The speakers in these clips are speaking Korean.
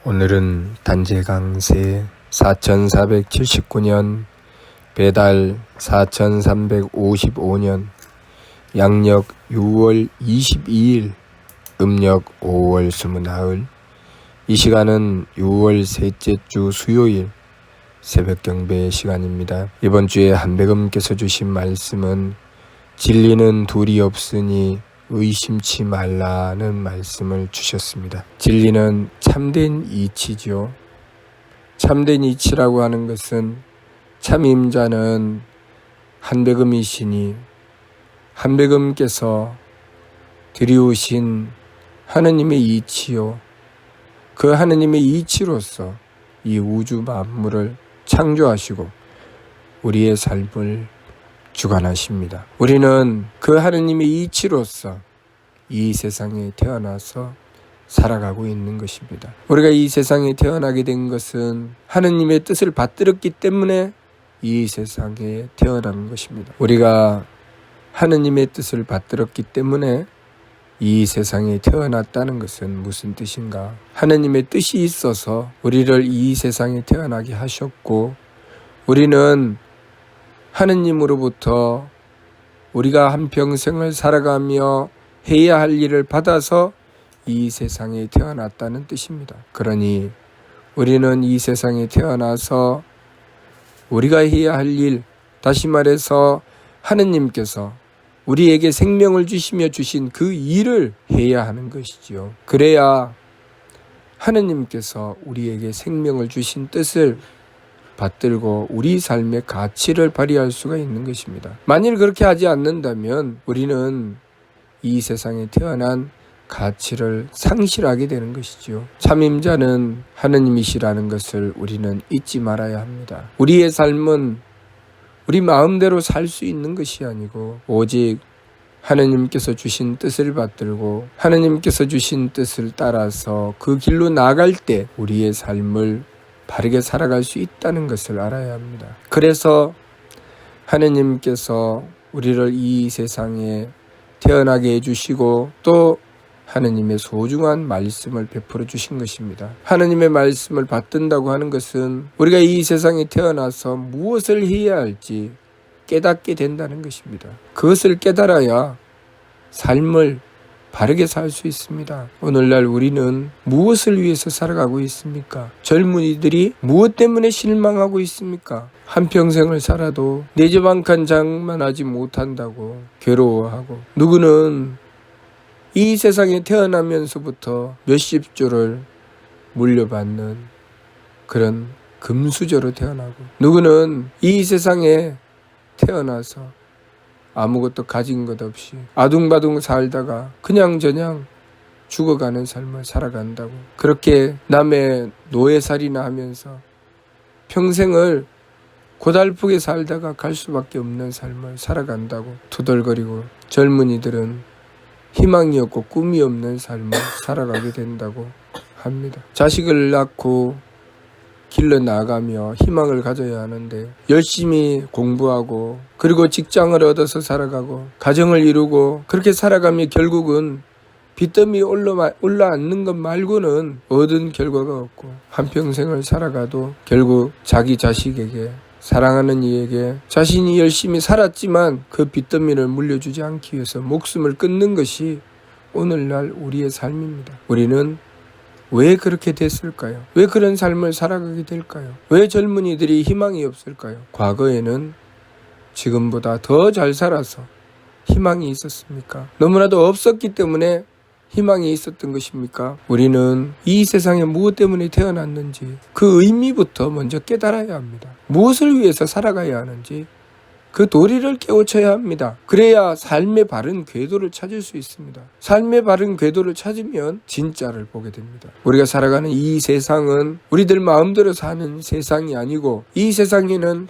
오늘은 단재강세 4479년 배달 4355년 양력 6월 22일 음력 5월 29일 이 시간은 6월 셋째 주 수요일 새벽 경배 시간입니다. 이번 주에 한백음께서 주신 말씀은 진리는 둘이 없으니 의심치 말라는 말씀을 주셨습니다. 진리는 참된 이치죠. 참된 이치라고 하는 것은 참임자는 한백음이시니 한백음께서 드리우신 하느님의 이치요. 그 하느님의 이치로서 이 우주 만물을 창조하시고 우리의 삶을 주관하십니다. 우리는 그 하느님의 이치로서 이 세상에 태어나서 살아가고 있는 것입니다. 우리가 이 세상에 태어나게 된 것은 하느님의 뜻을 받들었기 때문에 이 세상에 태어난 것입니다. 우리가 하느님의 뜻을 받들었기 때문에 이 세상에 태어났다는 것은 무슨 뜻인가? 하느님의 뜻이 있어서 우리를 이 세상에 태어나게 하셨고, 우리는 하느님으로부터 우리가 한평생을 살아가며 해야 할 일을 받아서 이 세상에 태어났다는 뜻입니다. 그러니 우리는 이 세상에 태어나서 우리가 해야 할 일, 다시 말해서 하느님께서 우리에게 생명을 주시며 주신 그 일을 해야 하는 것이지요. 그래야 하느님께서 우리에게 생명을 주신 뜻을 받들고 우리 삶의 가치를 발휘할 수가 있는 것입니다. 만일 그렇게 하지 않는다면 우리는 이 세상에 태어난 가치를 상실하게 되는 것이죠. 참임자는 하느님이시라는 것을 우리는 잊지 말아야 합니다. 우리의 삶은 우리 마음대로 살 수 있는 것이 아니고 오직 하느님께서 주신 뜻을 받들고 하느님께서 주신 뜻을 따라서 그 길로 나아갈 때 우리의 삶을 바르게 살아갈 수 있다는 것을 알아야 합니다. 그래서 하느님께서 우리를 이 세상에 태어나게 해주시고 또 하느님의 소중한 말씀을 베풀어 주신 것입니다. 하느님의 말씀을 받든다고 하는 것은 우리가 이 세상에 태어나서 무엇을 해야 할지 깨닫게 된다는 것입니다. 그것을 깨달아야 삶을 바르게 살 수 있습니다. 오늘날 우리는 무엇을 위해서 살아가고 있습니까? 젊은이들이 무엇 때문에 실망하고 있습니까? 한평생을 살아도 내 집 한 칸 장만하지 못한다고 괴로워하고, 누구는 이 세상에 태어나면서부터 몇십 조를 물려받는 그런 금수저로 태어나고, 누구는 이 세상에 태어나서 아무것도 가진 것 없이 아둥바둥 살다가 그냥저냥 죽어가는 삶을 살아간다고, 그렇게 남의 노예살이나 하면서 평생을 고달프게 살다가 갈 수밖에 없는 삶을 살아간다고 투덜거리고, 젊은이들은 희망이 없고 꿈이 없는 삶을 살아가게 된다고 합니다. 자식을 낳고 길러 나가며 희망을 가져야 하는데 열심히 공부하고 그리고 직장을 얻어서 살아가고 가정을 이루고 그렇게 살아가며 결국은 빚더미 올라앉는 것 말고는 얻은 결과가 없고, 한평생을 살아가도 결국 자기 자식에게, 사랑하는 이에게 자신이 열심히 살았지만 그 빚더미를 물려주지 않기 위해서 목숨을 끊는 것이 오늘날 우리의 삶입니다. 우리는 왜 그렇게 됐을까요? 왜 그런 삶을 살아가게 될까요? 왜 젊은이들이 희망이 없을까요? 과거에는 지금보다 더 잘 살아서 희망이 있었습니까? 너무나도 없었기 때문에 희망이 있었던 것입니까? 우리는 이 세상에 무엇 때문에 태어났는지 그 의미부터 먼저 깨달아야 합니다. 무엇을 위해서 살아가야 하는지 그 도리를 깨우쳐야 합니다. 그래야 삶의 바른 궤도를 찾을 수 있습니다. 삶의 바른 궤도를 찾으면 진짜를 보게 됩니다. 우리가 살아가는 이 세상은 우리들 마음대로 사는 세상이 아니고, 이 세상에는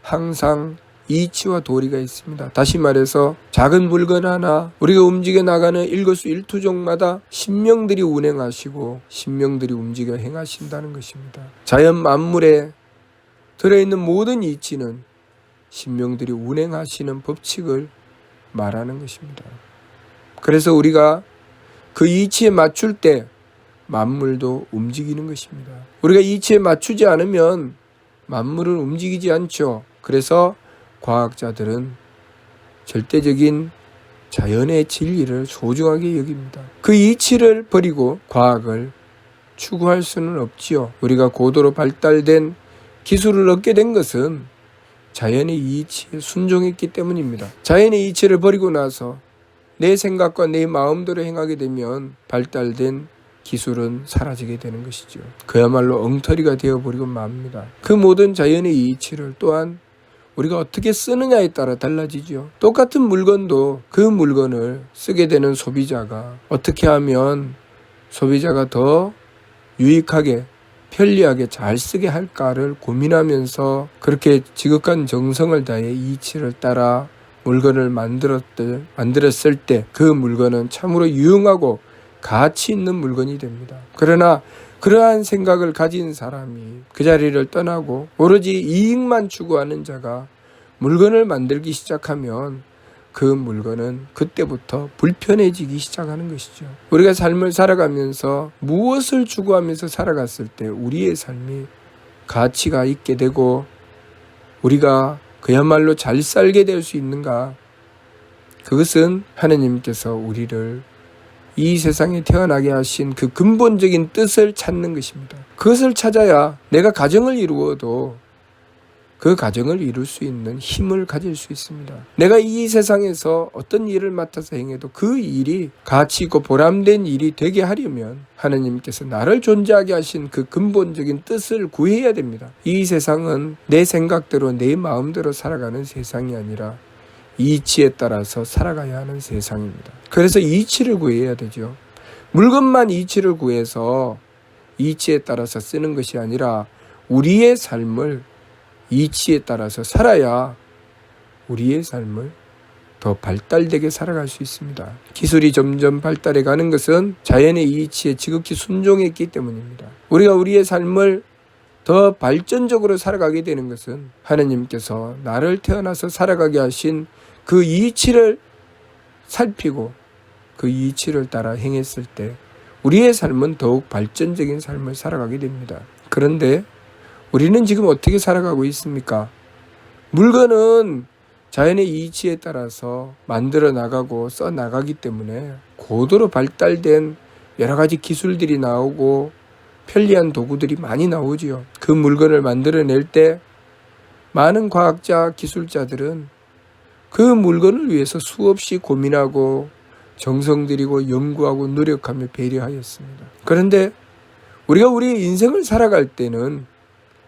항상 이치와 도리가 있습니다. 다시 말해서 작은 물건 하나, 우리가 움직여 나가는 일거수일투족마다 신명들이 운행하시고 신명들이 움직여 행하신다는 것입니다. 자연 만물에 들어있는 모든 이치는 신명들이 운행하시는 법칙을 말하는 것입니다. 그래서 우리가 그 이치에 맞출 때 만물도 움직이는 것입니다. 우리가 이치에 맞추지 않으면 만물은 움직이지 않죠. 그래서 과학자들은 절대적인 자연의 진리를 소중하게 여깁니다. 그 이치를 버리고 과학을 추구할 수는 없지요. 우리가 고도로 발달된 기술을 얻게 된 것은 자연의 이치에 순종했기 때문입니다. 자연의 이치를 버리고 나서 내 생각과 내 마음대로 행하게 되면 발달된 기술은 사라지게 되는 것이죠. 그야말로 엉터리가 되어버리고 맙니다. 그 모든 자연의 이치를 또한 우리가 어떻게 쓰느냐에 따라 달라지죠. 똑같은 물건도 그 물건을 쓰게 되는 소비자가 어떻게 하면 소비자가 더 유익하게 편리하게 잘 쓰게 할까를 고민하면서 그렇게 지극한 정성을 다해 이치를 따라 물건을 만들었을 때 그 물건은 참으로 유용하고 가치 있는 물건이 됩니다. 그러나 그러한 생각을 가진 사람이 그 자리를 떠나고 오로지 이익만 추구하는 자가 물건을 만들기 시작하면 그 물건은 그때부터 불편해지기 시작하는 것이죠. 우리가 삶을 살아가면서 무엇을 추구하면서 살아갔을 때 우리의 삶이 가치가 있게 되고 우리가 그야말로 잘 살게 될 수 있는가? 그것은 하느님께서 우리를 이 세상에 태어나게 하신 그 근본적인 뜻을 찾는 것입니다. 그것을 찾아야 내가 가정을 이루어도 그 가정을 이룰 수 있는 힘을 가질 수 있습니다. 내가 이 세상에서 어떤 일을 맡아서 행해도 그 일이 가치 있고 보람된 일이 되게 하려면 하느님께서 나를 존재하게 하신 그 근본적인 뜻을 구해야 됩니다. 이 세상은 내 생각대로 내 마음대로 살아가는 세상이 아니라 이치에 따라서 살아가야 하는 세상입니다. 그래서 이치를 구해야 되죠. 물건만 이치를 구해서 이치에 따라서 쓰는 것이 아니라 우리의 삶을 이치에 따라서 살아야 우리의 삶을 더 발달되게 살아갈 수 있습니다. 기술이 점점 발달해 가는 것은 자연의 이치에 지극히 순종했기 때문입니다. 우리가 우리의 삶을 더 발전적으로 살아가게 되는 것은 하느님께서 나를 태어나서 살아가게 하신 그 이치를 살피고 그 이치를 따라 행했을 때 우리의 삶은 더욱 발전적인 삶을 살아가게 됩니다. 그런데 우리는 지금 어떻게 살아가고 있습니까? 물건은 자연의 이치에 따라서 만들어 나가고 써 나가기 때문에 고도로 발달된 여러 가지 기술들이 나오고 편리한 도구들이 많이 나오지요. 그 물건을 만들어낼 때 많은 과학자, 기술자들은 그 물건을 위해서 수없이 고민하고 정성 들이고 연구하고 노력하며 배려하였습니다. 그런데 우리가 우리의 인생을 살아갈 때는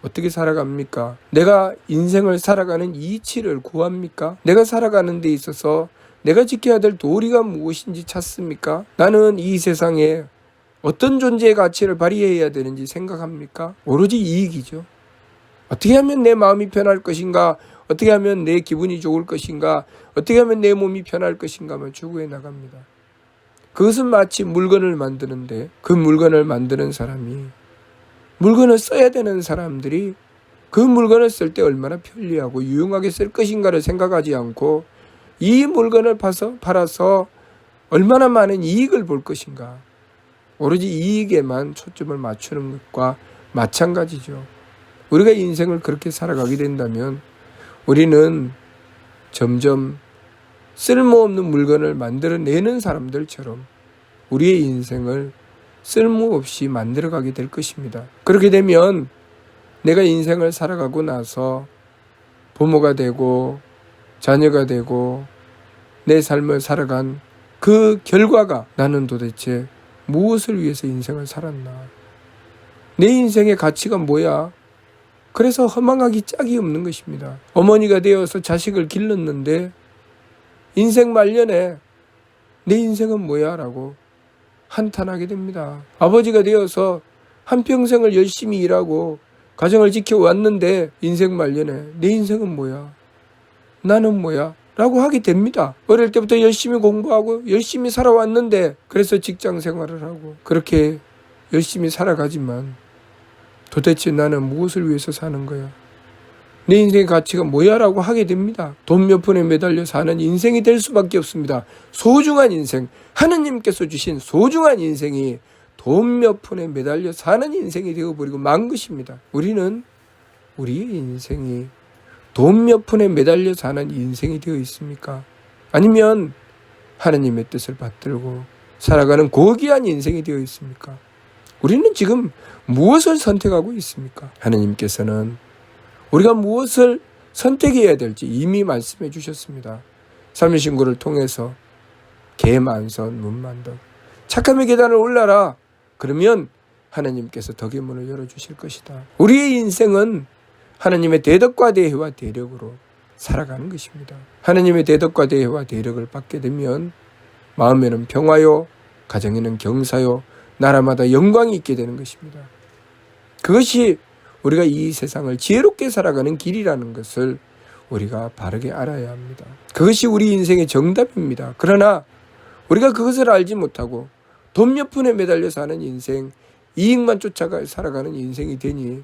어떻게 살아갑니까? 내가 인생을 살아가는 이치를 구합니까? 내가 살아가는 데 있어서 내가 지켜야 될 도리가 무엇인지 찾습니까? 나는 이 세상에 어떤 존재의 가치를 발휘해야 되는지 생각합니까? 오로지 이익이죠. 어떻게 하면 내 마음이 편할 것인가? 어떻게 하면 내 기분이 좋을 것인가? 어떻게 하면 내 몸이 편할 것인가만 추구해 나갑니다. 그것은 마치 물건을 만드는데 그 물건을 만드는 사람이 물건을 써야 되는 사람들이 그 물건을 쓸 때 얼마나 편리하고 유용하게 쓸 것인가를 생각하지 않고 이 물건을 팔아서 얼마나 많은 이익을 볼 것인가. 오로지 이익에만 초점을 맞추는 것과 마찬가지죠. 우리가 인생을 그렇게 살아가게 된다면 우리는 점점 쓸모없는 물건을 만들어내는 사람들처럼 우리의 인생을 쓸모없이 만들어가게 될 것입니다. 그렇게 되면 내가 인생을 살아가고 나서 부모가 되고 자녀가 되고 내 삶을 살아간 그 결과가 나는 도대체 무엇을 위해서 인생을 살았나? 내 인생의 가치가 뭐야? 그래서 허망하기 짝이 없는 것입니다. 어머니가 되어서 자식을 길렀는데 인생 말년에 내 인생은 뭐야? 라고 한탄하게 됩니다. 아버지가 되어서 한평생을 열심히 일하고 가정을 지켜왔는데 인생 말년에 내 인생은 뭐야? 나는 뭐야? 라고 하게 됩니다. 어릴 때부터 열심히 공부하고 열심히 살아왔는데 그래서 직장 생활을 하고 그렇게 열심히 살아가지만 도대체 나는 무엇을 위해서 사는 거야? 내 인생의 가치가 뭐야? 라고 하게 됩니다. 돈 몇 푼에 매달려 사는 인생이 될 수밖에 없습니다. 소중한 인생, 하느님께서 주신 소중한 인생이 돈 몇 푼에 매달려 사는 인생이 되어버리고 만 것입니다. 우리는 우리의 인생이 돈 몇 푼에 매달려 사는 인생이 되어 있습니까? 아니면 하나님의 뜻을 받들고 살아가는 고귀한 인생이 되어 있습니까? 우리는 지금 무엇을 선택하고 있습니까? 하나님께서는 우리가 무엇을 선택해야 될지 이미 말씀해 주셨습니다. 삶의 신고를 통해서 개만선 문만덕 착함의 계단을 올라라. 그러면 하나님께서 덕의 문을 열어주실 것이다. 우리의 인생은 하나님의 대덕과 대혜와 대력으로 살아가는 것입니다. 하나님의 대덕과 대혜와 대력을 받게 되면 마음에는 평화요, 가정에는 경사요, 나라마다 영광이 있게 되는 것입니다. 그것이 우리가 이 세상을 지혜롭게 살아가는 길이라는 것을 우리가 바르게 알아야 합니다. 그것이 우리 인생의 정답입니다. 그러나 우리가 그것을 알지 못하고 돈 몇 푼에 매달려 사는 인생, 이익만 쫓아가 살아가는 인생이 되니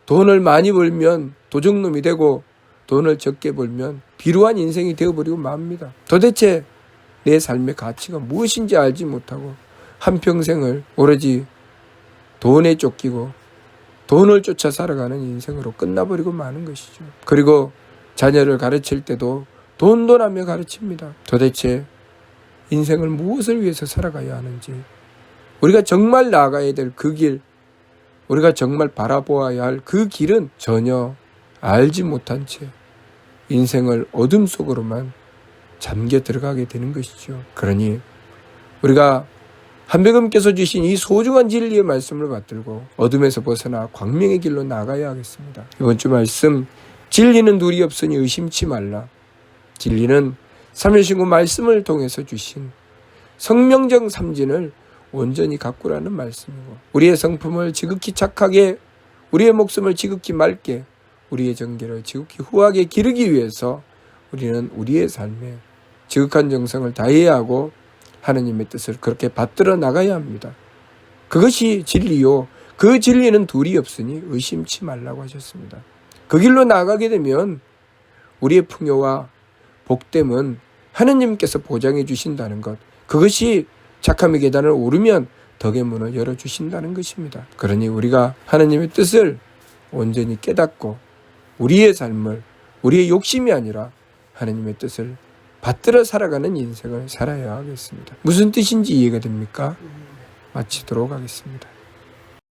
돈을 많이 벌면 도적놈이 되고 돈을 적게 벌면 비루한 인생이 되어버리고 맙니다. 도대체 내 삶의 가치가 무엇인지 알지 못하고 한평생을 오로지 돈에 쫓기고 돈을 쫓아 살아가는 인생으로 끝나버리고 마는 것이죠. 그리고 자녀를 가르칠 때도 돈하며 가르칩니다. 도대체 인생을 무엇을 위해서 살아가야 하는지, 우리가 정말 나아가야 될 그 길, 우리가 정말 바라보아야 할 그 길은 전혀 알지 못한 채 인생을 어둠 속으로만 잠겨 들어가게 되는 것이죠. 그러니 우리가 한백음께서 주신 이 소중한 진리의 말씀을 받들고 어둠에서 벗어나 광명의 길로 나가야 하겠습니다. 이번 주 말씀, 진리는 둘이 없으니 의심치 말라. 진리는 삼일신구 말씀을 통해서 주신 성명적 삼진을 온전히 가꾸라는 말씀이고, 우리의 성품을 지극히 착하게, 우리의 목숨을 지극히 맑게, 우리의 정결을 지극히 후하게 기르기 위해서 우리는 우리의 삶에 지극한 정성을 다해야 하고 하나님의 뜻을 그렇게 받들어 나가야 합니다. 그것이 진리요, 그 진리는 둘이 없으니 의심치 말라고 하셨습니다. 그 길로 나가게 되면 우리의 풍요와 복됨은 하나님께서 보장해 주신다는 것, 그것이 착함의 계단을 오르면 덕의 문을 열어주신다는 것입니다. 그러니 우리가 하나님의 뜻을 온전히 깨닫고 우리의 삶을, 우리의 욕심이 아니라 하나님의 뜻을 받들어 살아가는 인생을 살아야 하겠습니다. 무슨 뜻인지 이해가 됩니까? 마치도록 하겠습니다.